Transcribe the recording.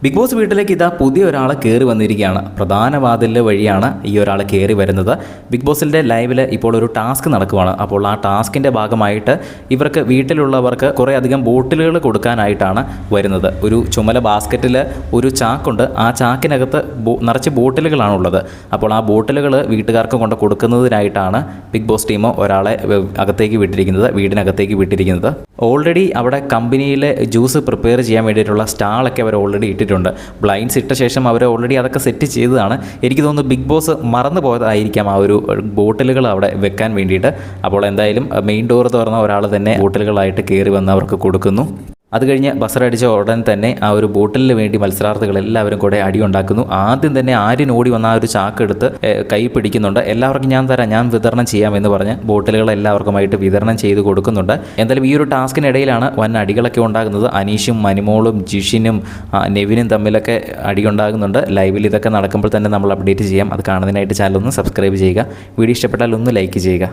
Big boss വീട്ടിലേക്ക് ഇതാ പുതിയ ഒരാൾ കയറി വന്നിരിക്കുകയാണ്. പ്രധാന വാതിലിൻ്റെ വഴിയാണ് ഈ ഒരാൾ കയറി വരുന്നത്. ബിഗ് ബോസിൻ്റെ ലൈവിൽ ഇപ്പോൾ ഒരു ടാസ്ക് നടക്കുവാണ്. അപ്പോൾ ആ ടാസ്കിൻ്റെ ഭാഗമായിട്ട് ഇവർക്ക് വീട്ടിലുള്ളവർക്ക് കുറേ അധികം ബോട്ടിലുകൾ കൊടുക്കാനായിട്ടാണ് വരുന്നത്. ഒരു ചുമല ബാസ്ക്കറ്റിൽ ഒരു ചാക്കുണ്ട്. ആ ചാക്കിനകത്ത് നിറച്ച് ബോട്ടിലുകളാണുള്ളത്. അപ്പോൾ ആ ബോട്ടിലുകൾ വീട്ടുകാർക്ക് കൊണ്ട് കൊടുക്കുന്നതിനായിട്ടാണ് ബിഗ് ബോസ് ടീം ഒരാളെ അകത്തേക്ക് വിട്ടിരിക്കുന്നത്, വീടിനകത്തേക്ക് വിട്ടിരിക്കുന്നത്. ഓൾറെഡി അവിടെ കമ്പനിയിൽ ജ്യൂസ് പ്രിപ്പയർ ചെയ്യാൻ വേണ്ടിയിട്ടുള്ള സ്റ്റാളൊക്കെ അവർ ഓൾറെഡി ഇട്ടിട്ടുണ്ട്. ബ്ലൈൻഡ്സ് ഇട്ട ശേഷം അവർ ഓൾറെഡി അതൊക്കെ സെറ്റ് ചെയ്തതാണ്. എനിക്ക് തോന്നുന്നു ബിഗ് ബോസ് മറന്നു പോയതായിരിക്കാം ആ ഒരു ബോട്ടിലുകൾ അവിടെ വെക്കാൻ വേണ്ടിയിട്ട്. അപ്പോൾ എന്തായാലും മെയിൻ ഡോർ തുറന്ന ഒരാൾ തന്നെ ബോട്ടിലുകളായിട്ട് കയറി വന്ന് അവർക്ക് കൊടുക്കുന്നു. അത് കഴിഞ്ഞ് ബസറടിച്ച ഉടൻ തന്നെ ആ ഒരു ബോട്ടിലിന് വേണ്ടി മത്സരാർത്ഥികൾ എല്ലാവരും കൂടെ അടിയുണ്ടാക്കുന്നു. ആദ്യം തന്നെ ആര്യൻ ഓടി വന്ന ആ ഒരു ചാക്കെടുത്ത് കൈ പിടിക്കുന്നുണ്ട്. എല്ലാവർക്കും ഞാൻ തരാം, ഞാൻ വിതരണം ചെയ്യാമെന്ന് പറഞ്ഞ് ബോട്ടിലുകൾ എല്ലാവർക്കുമായിട്ട് വിതരണം ചെയ്ത് കൊടുക്കുന്നുണ്ട്. എന്തായാലും ഈ ഒരു ടാസ്കിനിടയിലാണ് വൻ അടികളൊക്കെ ഉണ്ടാകുന്നത്. അനീഷും മനിമോളും ജിഷിനും നെവിനും തമ്മിലൊക്കെ അടിയുണ്ടാകുന്നുണ്ട്. ലൈവിൽ ഇതൊക്കെ നടക്കുമ്പോൾ തന്നെ നമ്മൾ അപ്ഡേറ്റ് ചെയ്യാം. അത് കാണുന്നതിനായിട്ട് ചാനൽ ഒന്ന് സബ്സ്ക്രൈബ് ചെയ്യുക. വീഡിയോ ഇഷ്ടപ്പെട്ടാൽ ഒന്ന് ലൈക്ക് ചെയ്യുക.